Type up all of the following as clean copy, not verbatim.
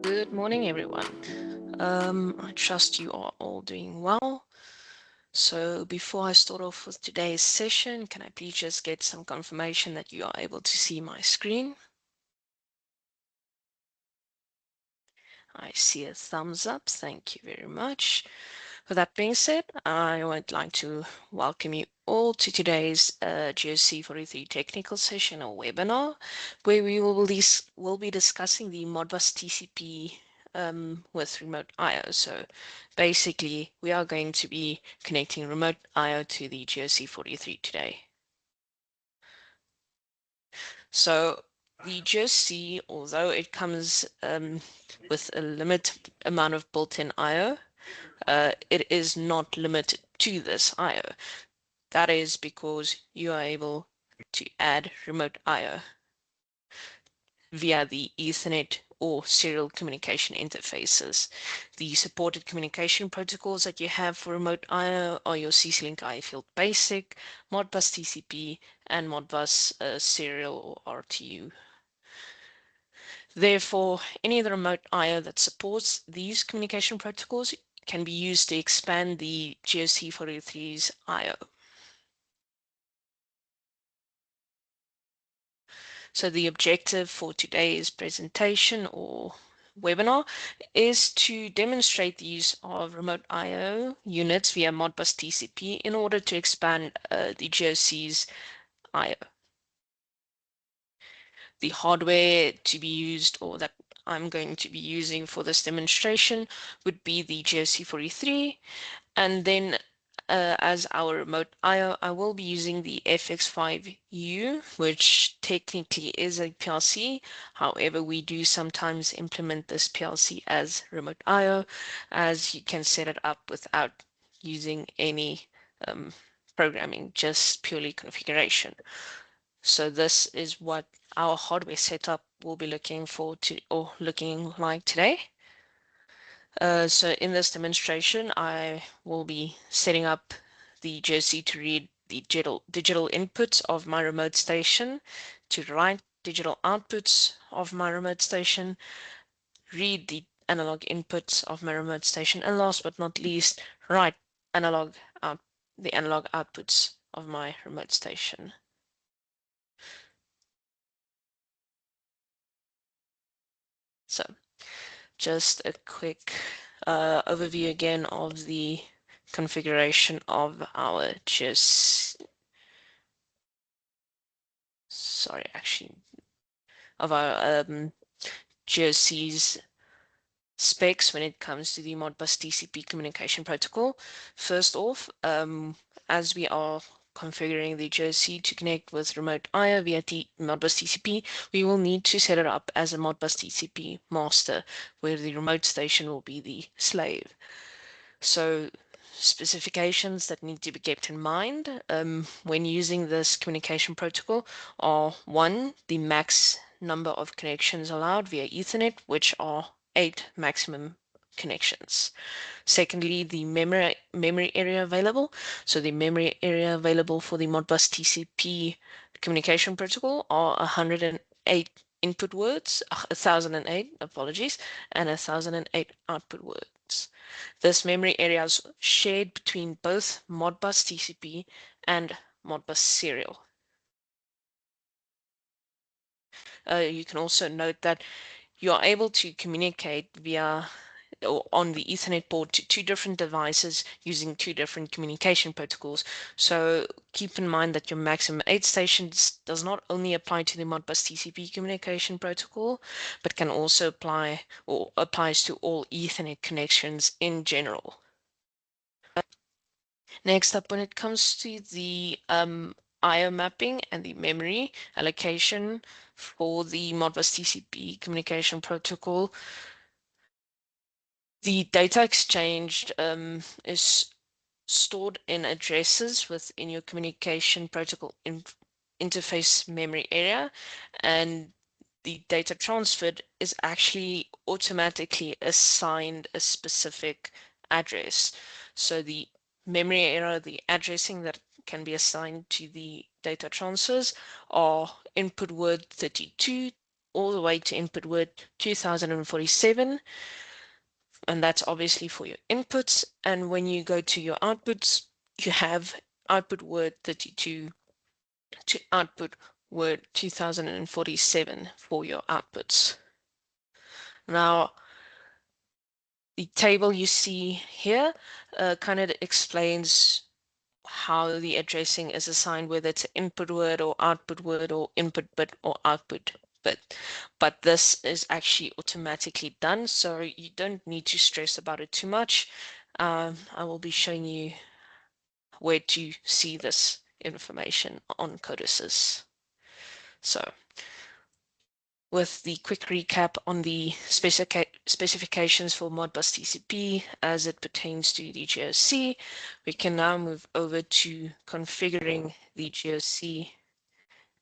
Good morning, everyone. I trust you are all doing well. So before I start off with today's session, can I please just get some confirmation that you are able to see my screen? I see a thumbs up. Thank you very much. With that being said, I would like to welcome you all to today's GOC43 technical session or webinar, where we will be discussing the Modbus TCP with remote I/O. So basically, we are going to be connecting remote I/O to the GOC43 today. So the GOC, although it comes with a limited amount of built-in I/O, it is not limited to this I/O. That is because you are able to add remote I/O via the Ethernet or serial communication interfaces. The supported communication protocols that you have for remote I/O are your CC-Link I/Field Basic, Modbus TCP, and Modbus Serial or RTU. Therefore, any of the remote I/O that supports these communication protocols can be used to expand the GOC43's I/O. So the objective for today's presentation or webinar is to demonstrate the use of remote I/O units via Modbus TCP in order to expand the GOC's I/O. The hardware to be used, or that I'm going to be using for this demonstration, would be the GOC43, and then as our remote I/O, I will be using the FX5U, which technically is a PLC. However, we do sometimes implement this PLC as remote I/O, as you can set it up without using any programming, just purely configuration. So this is what our hardware setup will be looking like today. So in this demonstration, I will be setting up the GOC to read the digital inputs of my remote station, to write digital outputs of my remote station, read the analog inputs of my remote station, and last but not least, write the analog outputs of my remote station. So just a quick overview again of the configuration of our GOC's specs when it comes to the Modbus TCP communication protocol. First off, as we are configuring the GOC to connect with remote I/O via Modbus TCP, we will need to set it up as a Modbus TCP master, where the remote station will be the slave. So specifications that need to be kept in mind when using this communication protocol are: 1, the max number of connections allowed via Ethernet, which are 8 maximum connections. Secondly, the memory area available. So the memory area available for the Modbus TCP communication protocol are 108 input words, 1008, apologies, and 1008 output words. This memory area is shared between both Modbus TCP and Modbus Serial. You can also note that you are able to communicate via or on the Ethernet port to 2 different devices using 2 different communication protocols. So keep in mind that your maximum 8 stations does not only apply to the Modbus TCP communication protocol, but can also apply or applies to all Ethernet connections in general. Next up, when it comes to the I/O mapping and the memory allocation for the Modbus TCP communication protocol, the data exchanged is stored in addresses within your communication protocol interface memory area, and the data transferred is actually automatically assigned a specific address. So the memory area, the addressing that can be assigned to the data transfers are input word 32 all the way to input word 2047, and that's obviously for your inputs. And when you go to your outputs, you have output word 32 to output word 2047 for your outputs. Now, the table you see here kind of explains how the addressing is assigned, whether it's an input word or output word or input bit or output bit. But this is actually automatically done, so you don't need to stress about it too much. I will be showing you where to see this information on codices. So with the quick recap on the specifications for Modbus TCP as it pertains to the GOC, we can now move over to configuring the GOC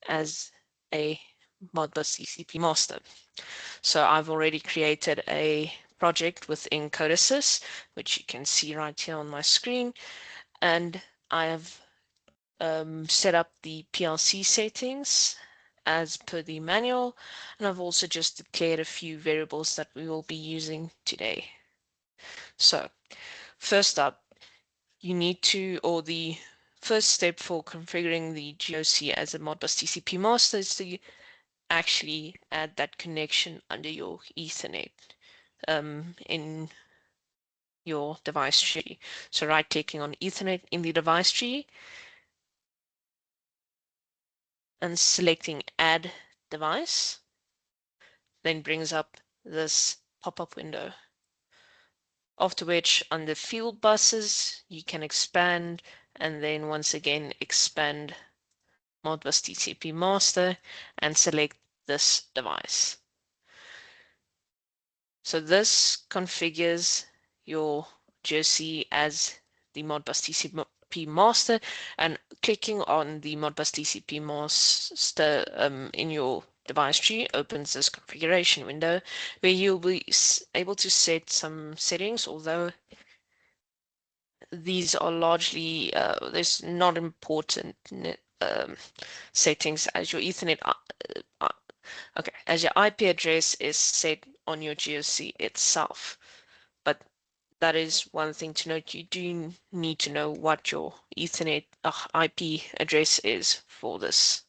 as a Modbus TCP master. So I've already created a project within Codesys, which you can see right here on my screen, and I have set up the PLC settings as per the manual, and I've also just declared a few variables that we will be using today. So first up, you need to, or the first step for configuring the GOC as a Modbus TCP master is to actually add that connection under your Ethernet in your device tree. So right clicking on Ethernet in the device tree and selecting add device, then brings up this pop-up window. After which, under field buses, you can expand and then once again expand Modbus TCP master and select this device. So this configures your GOC as the Modbus TCP master, and clicking on the Modbus TCP master in your device tree opens this configuration window where you'll be able to set some settings, although these are largely there's not important settings, as your Ethernet okay, as your IP address is set on your GOC itself. But that is one thing to note. You do need to know what your Ethernet IP address is for this.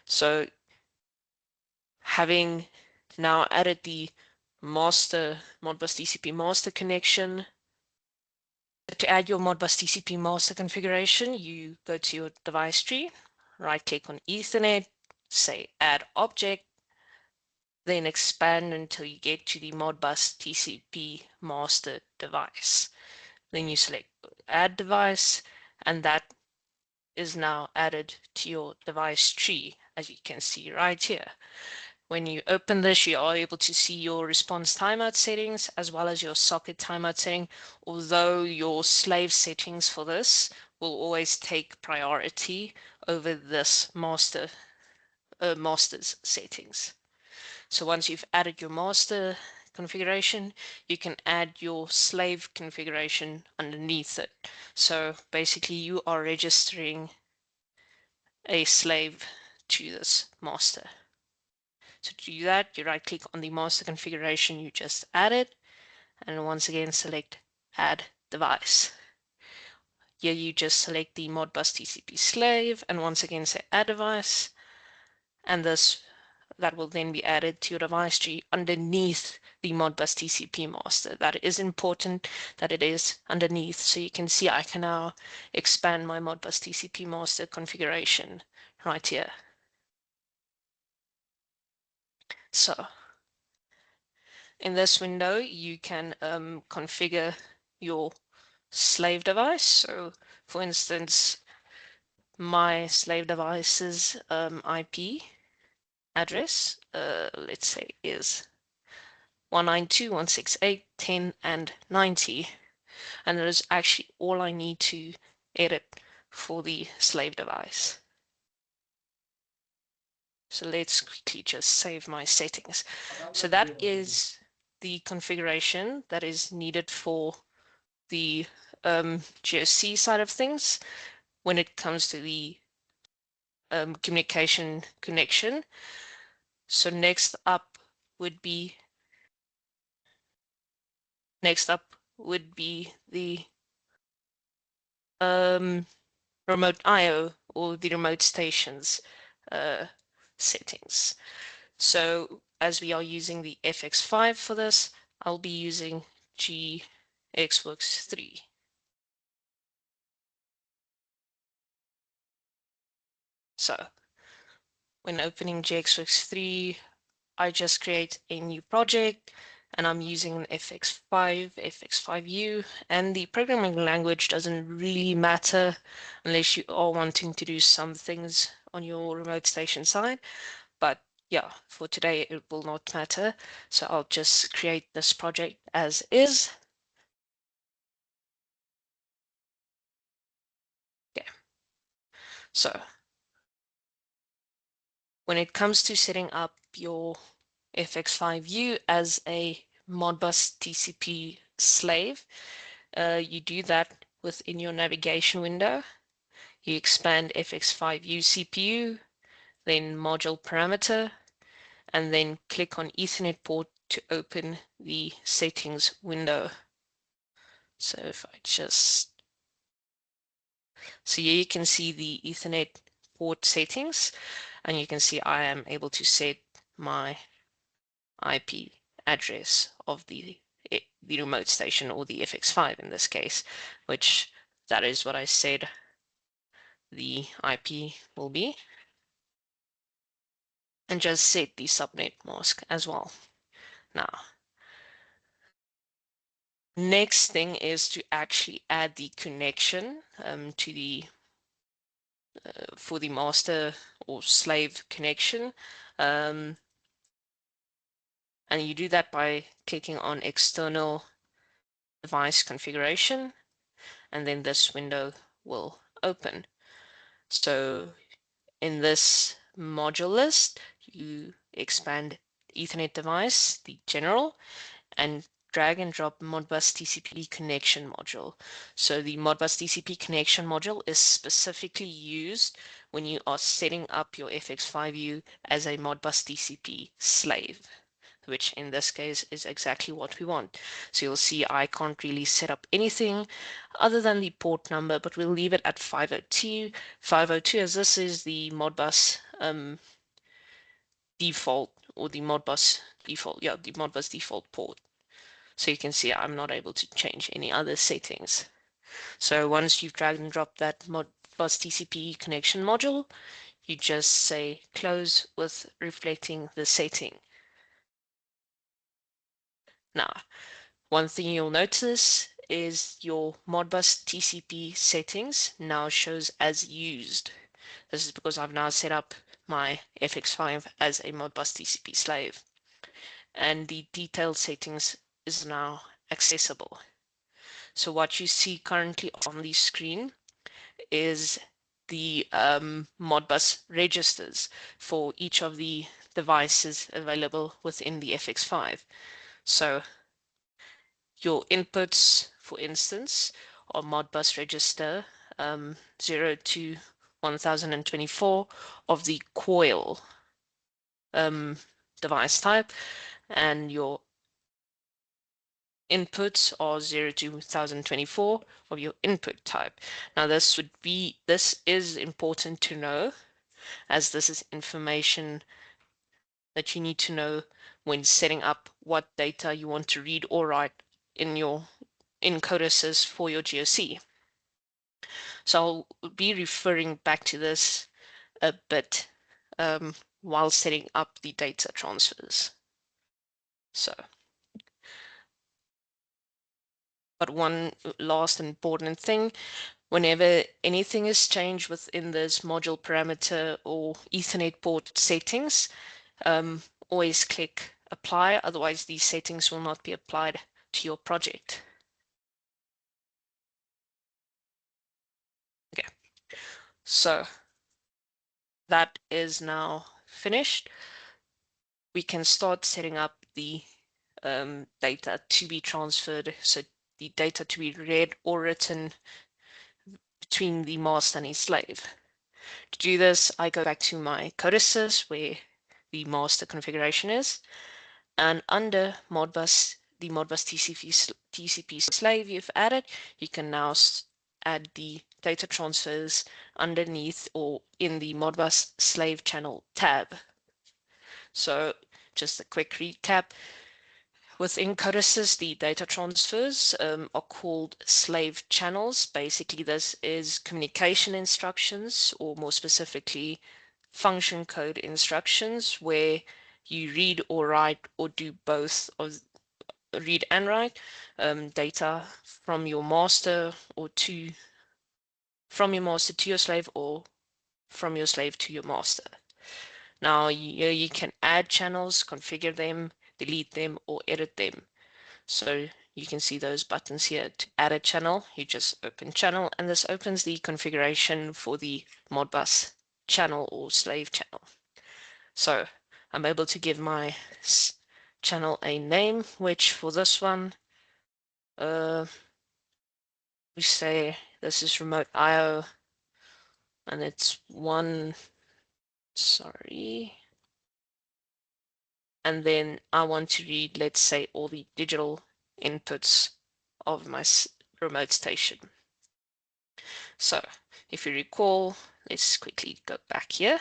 So having now added the master Modbus TCP master connection, to add your Modbus TCP master configuration, you go to your device tree, right click on Ethernet, say add object, then expand until you get to the Modbus TCP master device. Then you select add device, and that is now added to your device tree, as you can see right here. When you open this, you are able to see your response timeout settings as well as your socket timeout setting, although your slave settings for this will always take priority over this master's settings. So once you've added your master configuration, you can add your slave configuration underneath it. So basically you are registering a slave to this master. So to do that, you right click on the master configuration you just added, and once again select add device. Here you just select the Modbus TCP slave and once again say add device, and that will then be added to your device tree underneath the Modbus TCP master. That is important that it is underneath, so you can see I can now expand my Modbus TCP master configuration right here. So in this window, you can configure your slave device. So for instance, my slave device's IP address, let's say, is 192.168.10 and 90. And that is actually all I need to edit for the slave device. So let's quickly just save my settings. So that is the configuration that is needed for the GOC side of things when it comes to the communication connection. So next up would be the remote I/O or the remote stations settings. So as we are using the FX5 for this, I'll be using GOC43. So when opening GOC43, I just create a new project and I'm using an FX5, FX5U, and the programming language doesn't really matter unless you are wanting to do some things on your remote station side. But yeah, for today it will not matter. So I'll just create this project as is. Okay. So when it comes to setting up your FX5U as a Modbus TCP slave, you do that within your navigation window. You expand FX5U CPU, then module parameter, and then click on Ethernet port to open the settings window. So if I just, so here you can see the Ethernet port settings, and you can see I am able to set my IP address of the remote station, or the FX5 in this case, which that is what I said the IP will be, and just set the subnet mask as well. Now, next thing is to actually add the connection to the for the master or slave connection, and you do that by clicking on external device configuration, and then this window will open. So in this module list, you expand Ethernet device, the general, and drag and drop Modbus TCP connection module. So the Modbus TCP connection module is specifically used when you are setting up your FX5U as a Modbus TCP slave, which in this case is exactly what we want. So you'll see I can't really set up anything other than the port number, but we'll leave it at 502. 502, as this is the Modbus default, or the Modbus default, yeah, the Modbus default port. So you can see I'm not able to change any other settings. So once you've dragged and dropped that Modbus TCP connection module, you just say close with reflecting the setting. Now, one thing you'll notice is your Modbus TCP settings now shows as used. This is because I've now set up my FX5 as a Modbus TCP slave, and the detailed settings is now accessible. So what you see currently on the screen is the Modbus registers for each of the devices available within the FX5. So your inputs, for instance, are Modbus register 0 to 1024 of the coil device type, and your inputs are 0 to 1024 of your input type. Now this is important to know, as this is information that you need to know when setting up what data you want to read or write in your encoders for your GOC. So I'll be referring back to this a bit while setting up the data transfers. So, but one last important thing, whenever anything is changed within this module parameter or Ethernet port settings, always click apply, otherwise these settings will not be applied to your project. Okay, so that is now finished. We can start setting up the data to be transferred, so the data to be read or written between the master and his slave. To do this, I go back to my codices where the master configuration is. And under Modbus, the Modbus TCP slave you've added, you can now add the data transfers underneath or in the Modbus slave channel tab. So just a quick recap. Within codices, the data transfers are called slave channels. Basically, this is communication instructions, or more specifically, function code instructions, where you read or write or do both of read and write data from your master from your master to your slave, or from your slave to your master. Now you can add channels, configure them, delete them, or edit them. So you can see those buttons here. To add a channel, you just open channel, and this opens the configuration for the Modbus channel or slave channel. So I'm able to give my channel a name, which for this one, we say this is remote IO, and it's and then I want to read, let's say, all the digital inputs of my remote station. So if you recall, let's quickly go back here.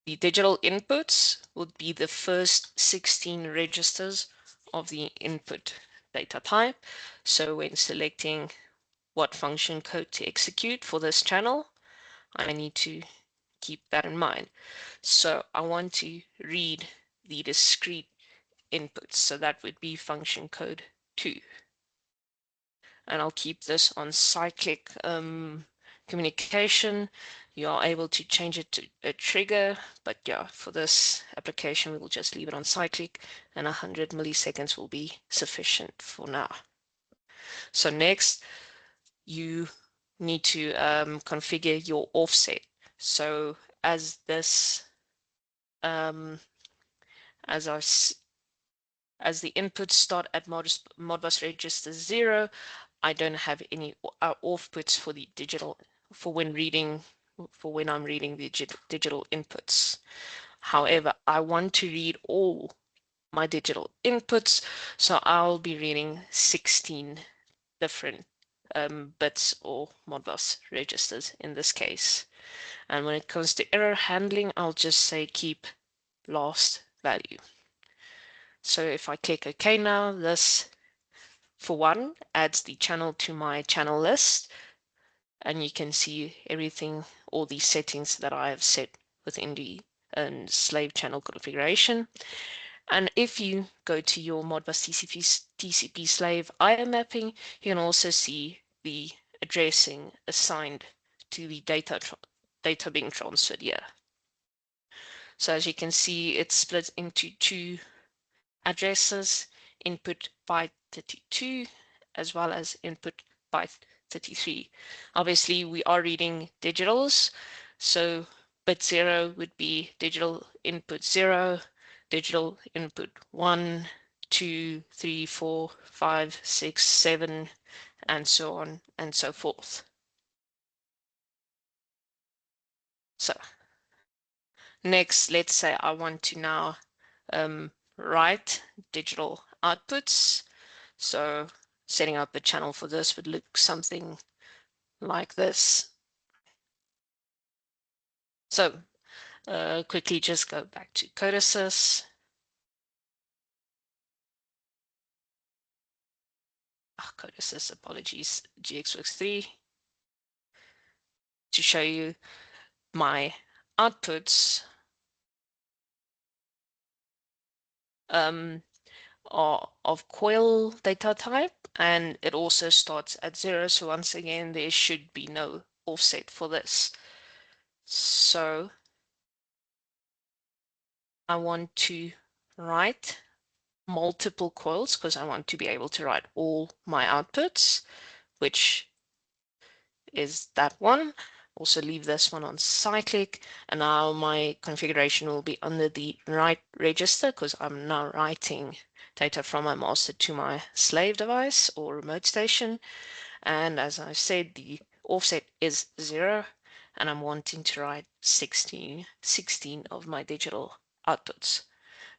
The digital inputs would be the first 16 registers of the input data type. So when selecting what function code to execute for this channel, I need to keep that in mind. So I want to read the discrete inputs. So that would be function code 2. And I'll keep this on cyclic communication. You are able to change it to a trigger, but yeah, for this application, we will just leave it on cyclic, and 100 milliseconds will be sufficient for now. So next, you need to configure your offset. So as this, as the inputs start at Modbus register 0, I don't have any offputs for the digital, for when I'm reading the digital inputs. However, I want to read all my digital inputs, so I'll be reading 16 different bits or Modbus registers in this case. And when it comes to error handling, I'll just say keep last value. So if I click OK now, this, for one, adds the channel to my channel list, and you can see everything, all these settings that I have set within the slave channel configuration. And if you go to your Modbus TCP slave IO mapping, you can also see the addressing assigned to the data being transferred here. So as you can see, it's split into two addresses, input byte 32 as well as input byte 33. Obviously, we are reading digitals, so bit 0 would be digital input 0, digital input 1, 2, 3, 4, 5, 6, 7, and so on and so forth. So next, let's say I want to now write digital outputs. So setting up a channel for this would look something like this. So quickly just go back to codices. Codices, apologies, GOC43, to show you my outputs are of coil data type, and it also starts at 0. So once again, there should be no offset for this. So I want to write multiple coils because I want to be able to write all my outputs, which is that one. Also leave this one on cyclic, and now my configuration will be under the write register because I'm now writing data from my master to my slave device or remote station. And as I said, the offset is 0, and I'm wanting to write 16 of my digital outputs.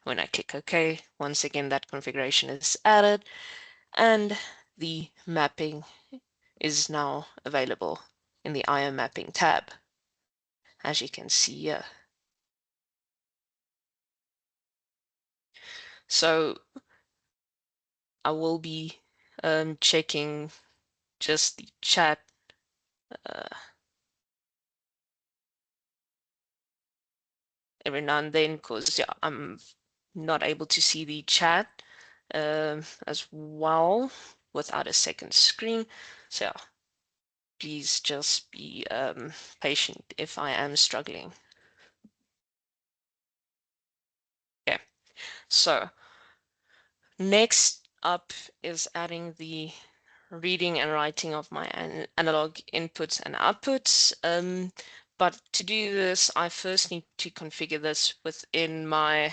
When I click OK, once again that configuration is added and the mapping is now available in the IO mapping tab, as you can see here. So I will be checking just the chat every now and then, because yeah, I'm not able to see the chat as well without a second screen. So please just be patient if I am struggling. Okay, so next up is adding the reading and writing of my analog inputs and outputs. But to do this, I first need to configure this within my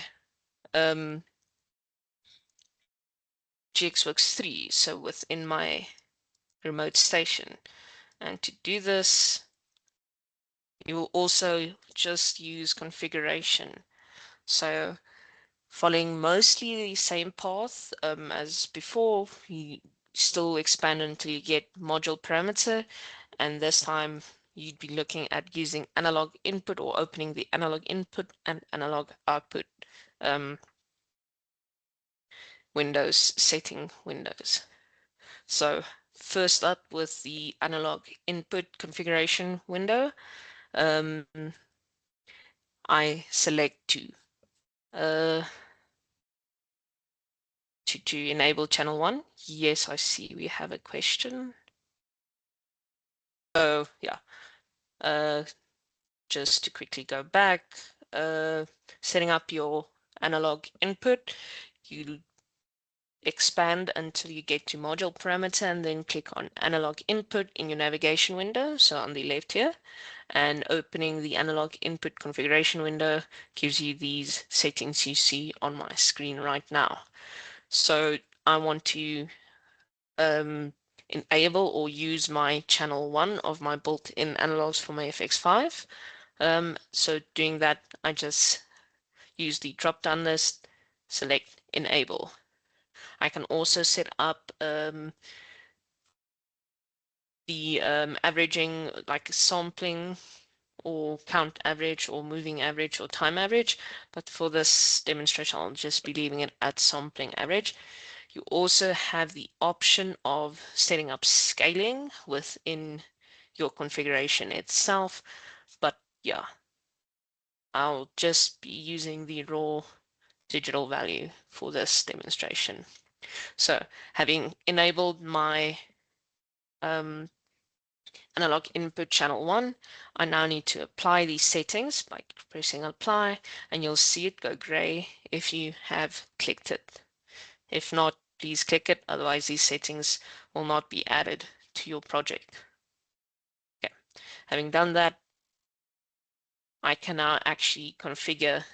GOC43, so within my remote station. And to do this, you will also just use configuration. So following mostly the same path as before, you still expand until you get module parameter, and this time you'd be looking at using analog input or opening the analog input and analog output windows, setting windows. So first up with the analog input configuration window, I select to enable channel 1. Yes, I see we have a question. Oh, yeah. Just to quickly go back, setting up your analog input, you expand until you get to module parameter and then click on analog input in your navigation window, so on the left here, and opening the analog input configuration window gives you these settings you see on my screen right now. So I want to enable or use my channel 1 of my built-in analogs for my FX5. So doing that, I just use the drop-down list, select enable. I can also set up the averaging, like sampling or count average or moving average or time average, but for this demonstration I'll just be leaving it at sampling average. You also have the option of setting up scaling within your configuration itself, but yeah, I'll just be using the raw digital value for this demonstration. So having enabled my analog input channel 1, I now need to apply these settings by pressing apply, and you'll see it go gray if you have clicked it. If not, please click it, otherwise these settings will not be added to your project. Okay, having done that, I can now actually configure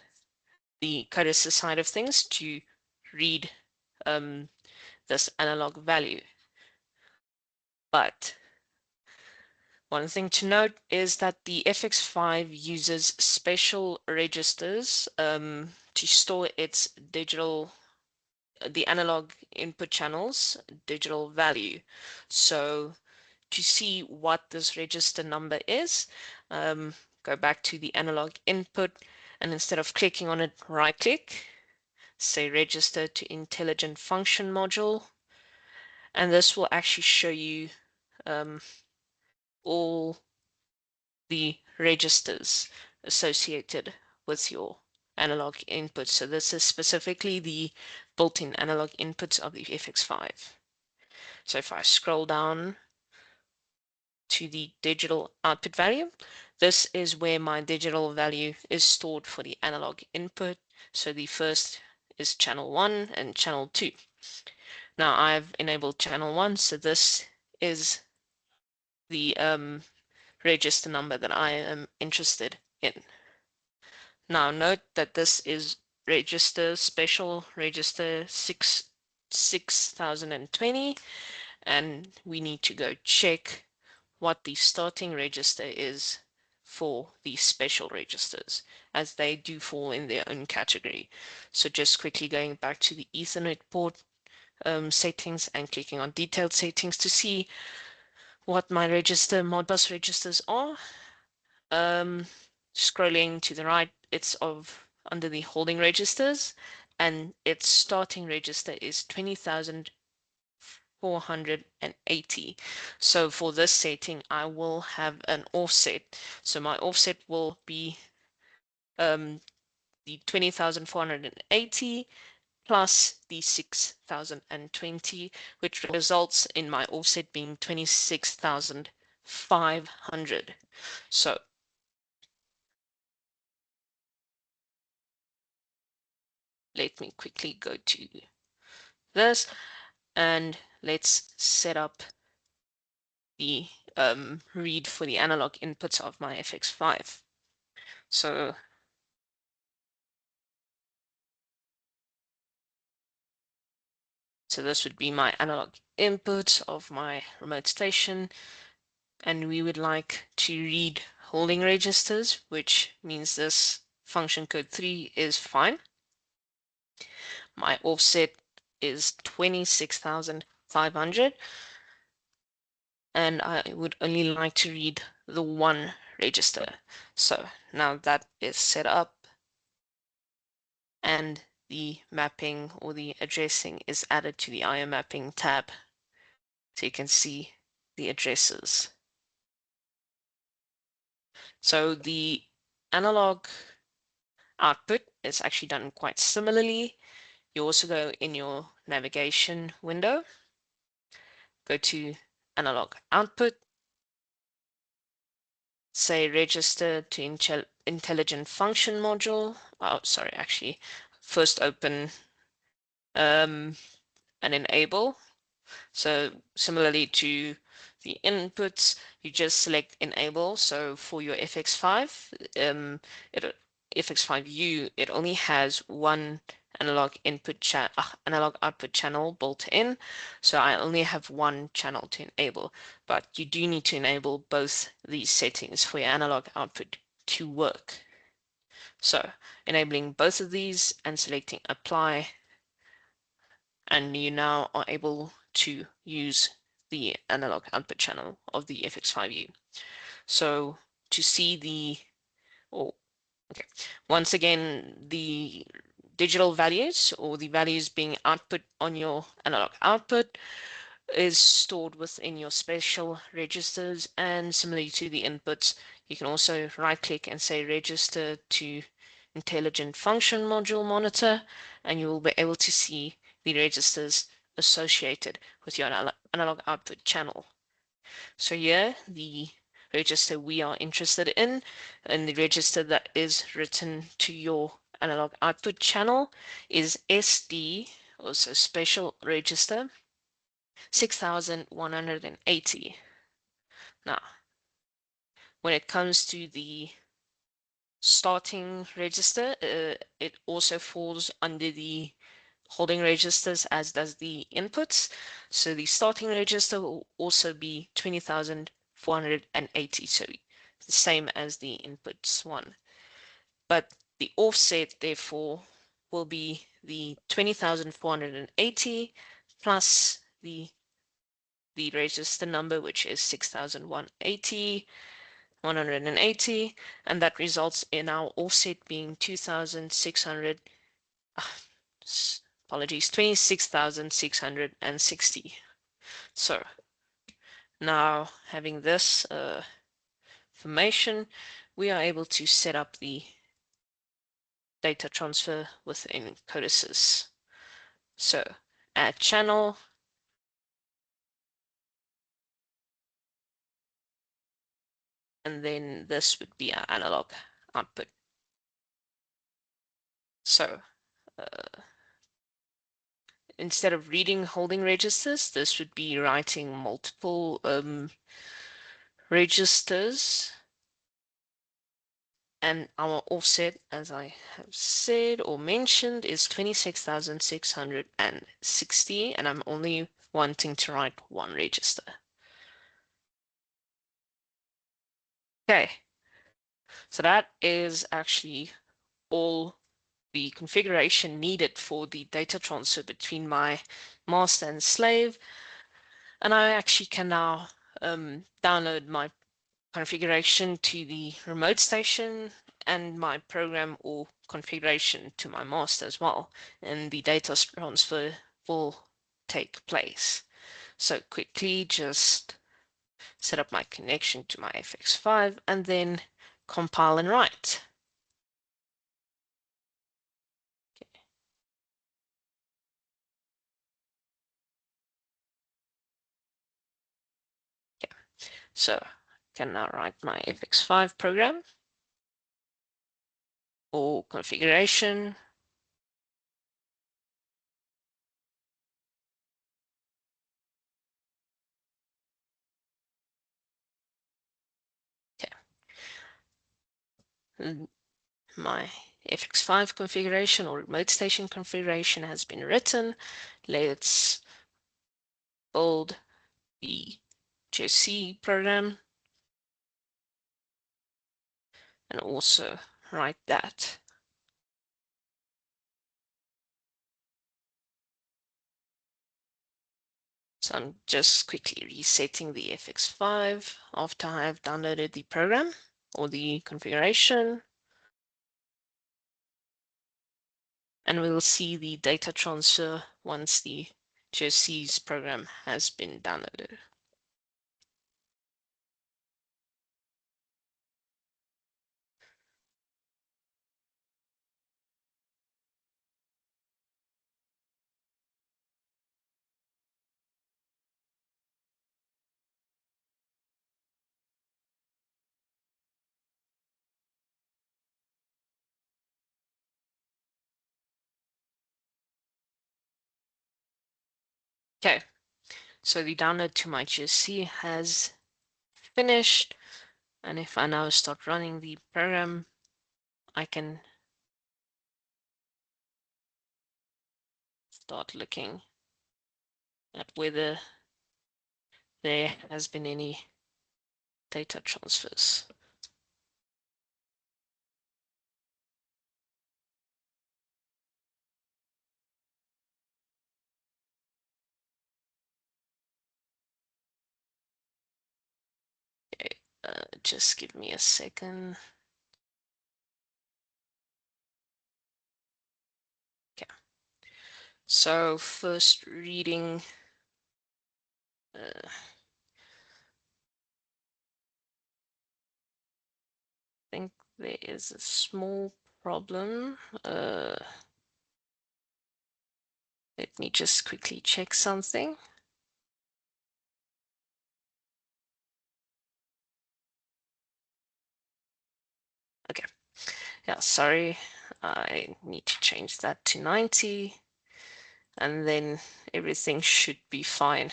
the codec side of things to read this analog value. But one thing to note is that the FX5 uses special registers to store its the analog input channels digital value. So to see what this register number is, go back to the analog input, and instead of clicking on it, right click, say register to intelligent function module, and this will actually show you all the registers associated with your analog inputs. So this is specifically the built-in analog inputs of the FX5. So if I scroll down to the digital output value, this is where my digital value is stored for the analog input. So the first is channel 1 and channel 2. Now I've enabled channel 1, so this is the register number that I am interested in. Now note that this is register special register 6020, and we need to go check what the starting register is for the special registers, as they do fall in their own category. So just quickly going back to the Ethernet port settings and clicking on detailed settings to see what my Modbus registers are. Scrolling to the right, it's under the holding registers, and its starting register is 20,480. So for this setting, I will have an offset. So my offset will be the 20,480 plus the 6,020, which results in my offset being 26,500. So let me quickly go to this and let's set up the read for the analog inputs of my FX5. So this would be my analog input of my remote station, and we would like to read holding registers, which means this function code 3 is fine. My offset is 26,500, and I would only like to read the one register. So now that is set up and the mapping or the addressing is added to the IO mapping tab, so you can see the addresses. So the analog output is actually done quite similarly. You also go in your navigation window, go to analog output, say register to intelligent function module. Oh, sorry, actually, first open and enable. So similarly to the inputs, you just select enable. So for your FX5, FX5U, it only has one analog analog output channel built in. So I only have one channel to enable, but you do need to enable both these settings for your analog output to work. So enabling both of these and selecting apply, and you now are able to use the analog output channel of the FX5U. So to see okay, once again, the digital values or the values being output on your analog output is stored within your special registers, and similarly to the inputs, you can also right click and say register to intelligent function module monitor, and you will be able to see the registers associated with your analog output channel. So here, the register we are interested in, and the register that is written to your analog output channel, is SD, also special register 6,180. Now, when it comes to the starting register, it also falls under the holding registers, as does the inputs. So the starting register will also be 20,480, so the same as the inputs one. But the offset, therefore, will be the 20,480 plus the register number, which is 6,180, and that results in our offset being 2,600, apologies, 26,660. So now, having this information, we are able to set up the data transfer within Codesys. So add channel, and then this would be our analog output. So instead of reading holding registers, this would be writing multiple registers. And our offset, as I have said or mentioned, is 26,660, and I'm only wanting to write one register. Okay, So that is actually all the configuration needed for the data transfer between my master and slave. And I actually can now download my configuration to the remote station and my program or configuration to my master as well. And the data transfer will take place. So quickly just set up my connection to my FX5 and then compile and write. Okay. So I can now write my FX5 program or configuration. Okay. My FX5 configuration or remote station configuration has been written. Let's build the GOC program and also write that. So I'm just quickly resetting the FX5 after I've downloaded the program or the configuration. And we'll see the data transfer once the GOC's program has been downloaded. Okay, so the download to my GOC has finished. And if I now start running the program, I can start looking at whether there has been any data transfers. Okay, just give me a second. Okay, so first reading. I think there is a small problem. Let me just quickly check something. Okay, yeah, sorry. I need to change that to 90 and then everything should be fine.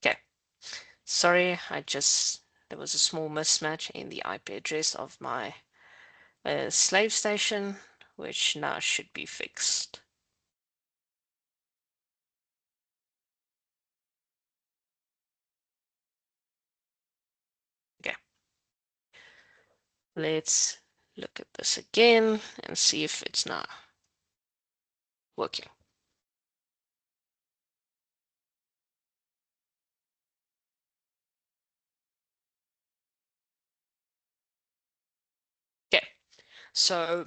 Okay, sorry, there was a small mismatch in the IP address of my slave station, which now should be fixed. Okay, let's look at this again and see if it's now working. Okay, so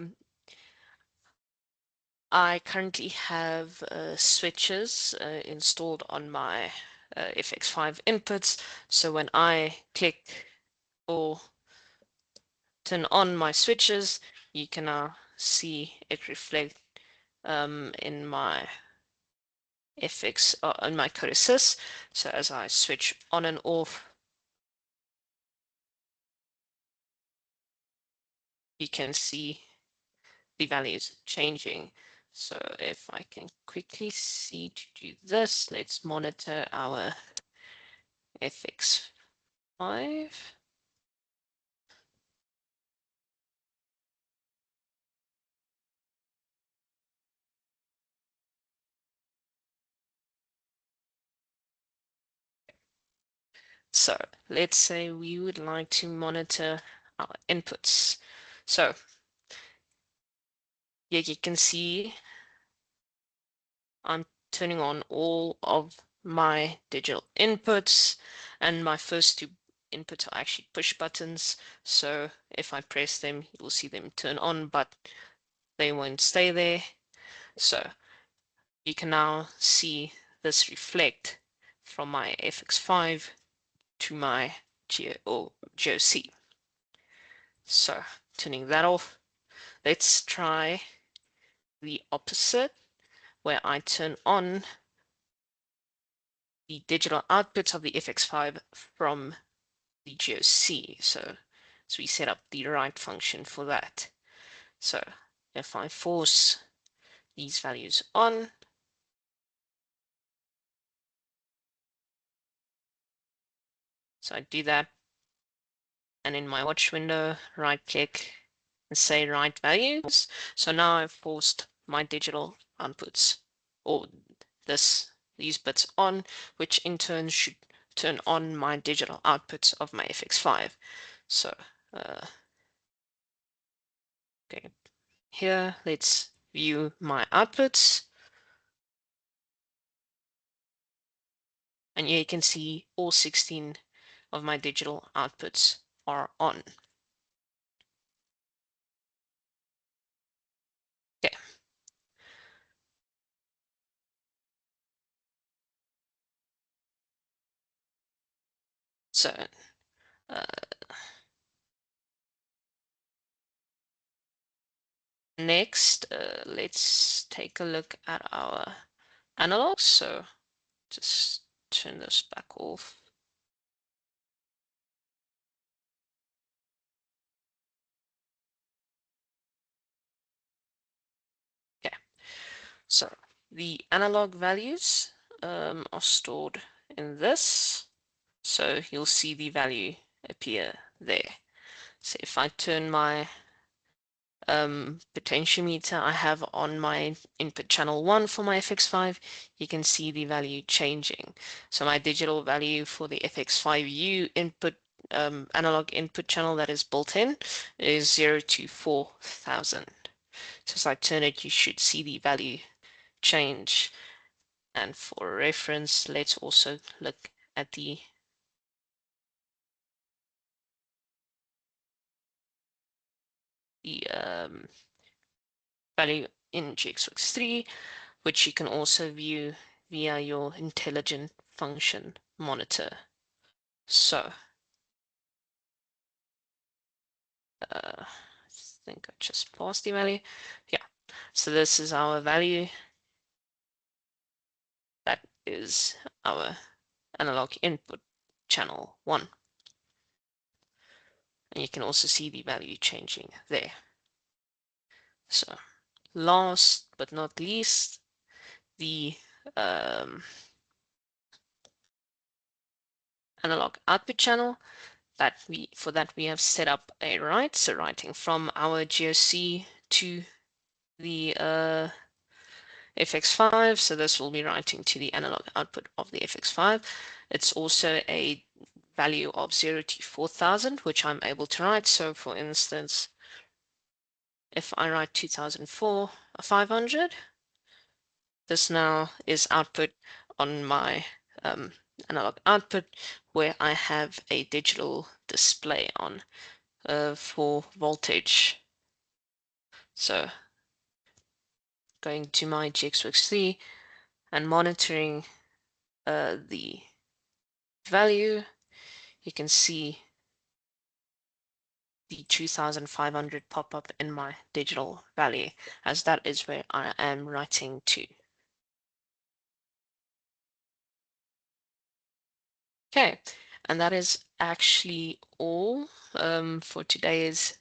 I currently have switches installed on my FX5 inputs. So when I click or turn on my switches, you can now see it reflect in my FX on my code assist. So as I switch on and off, you can see the values changing. So if I can quickly see to do this, let's monitor our FX5. So let's say we would like to monitor our inputs. So here you can see I'm turning on all of my digital inputs, and my first two inputs are actually push buttons. So if I press them, you will see them turn on, but they won't stay there. So you can now see this reflect from my FX5 to my GOC. So turning that off, let's try the opposite, where I turn on the digital outputs of the FX5 from the GOC. So we set up the right function for that. So if I force these values on, so I do that, and in my watch window, right click and say write values. So now I've forced my digital outputs, or these bits on, which in turn should turn on my digital outputs of my FX5. So okay, here let's view my outputs, and here you can see all 16 of my digital outputs are on. Okay. So next, let's take a look at our analogs. So just turn this back off. Okay, so the analog values are stored in this. So you'll see the value appear there. So if I turn my potentiometer I have on my input channel 1 for my FX5, you can see the value changing. So my digital value for the FX5U input analog input channel that is built in is 0 to 4000. So as I turn it, you should see the value change. And for reference, let's also look at the value in GOC43, which you can also view via your intelligent function monitor. So I think I just passed the value. Yeah, so this is our value. That is our analog input channel 1. And you can also see the value changing there. So last but not least, the analog output channel. For that we have set up a write, so writing from our GOC to the FX5, so this will be writing to the analog output of the FX5. It's also a value of 0 to 4000, which I'm able to write. So for instance, if I write 2500, this now is output on my analog output, where I have a digital display on for voltage. So going to my GOC43 and monitoring the value, you can see the 2500 pop up in my digital value, as that is where I am writing to. Okay, and that is actually all for today's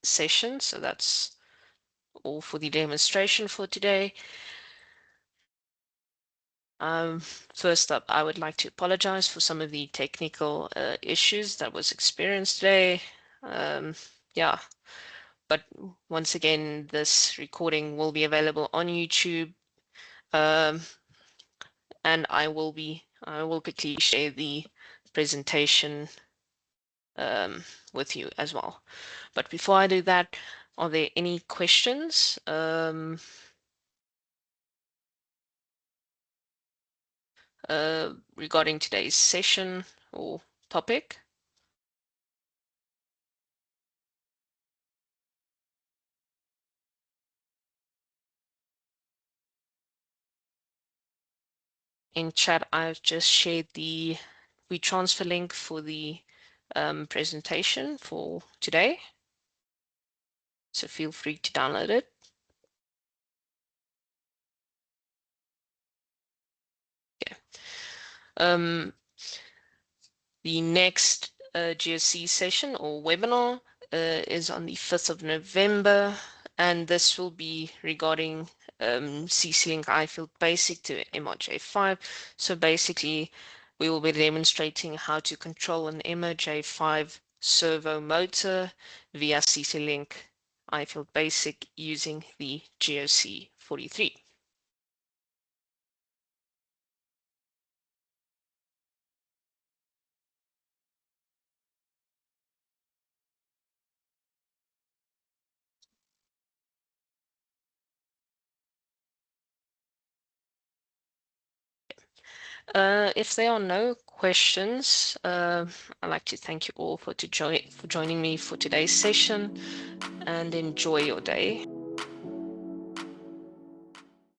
session. So that's all for the demonstration for today. First up, I would like to apologize for some of the technical issues that was experienced today. Yeah, but once again, this recording will be available on YouTube, and I will quickly share the presentation with you as well. But before I do that, are there any questions regarding today's session or topic? In chat, I've just shared the WeTransfer link for the presentation for today. So feel free to download it. Okay. The next GOC session or webinar is on the 5th of November, and this will be regarding CC-Link iField Basic to MRJ5. So basically, we will be demonstrating how to control an MRJ5 servo motor via CC-Link iField Basic using the GOC43. If there are no questions, I'd like to thank you all for joining me for today's session, and enjoy your day.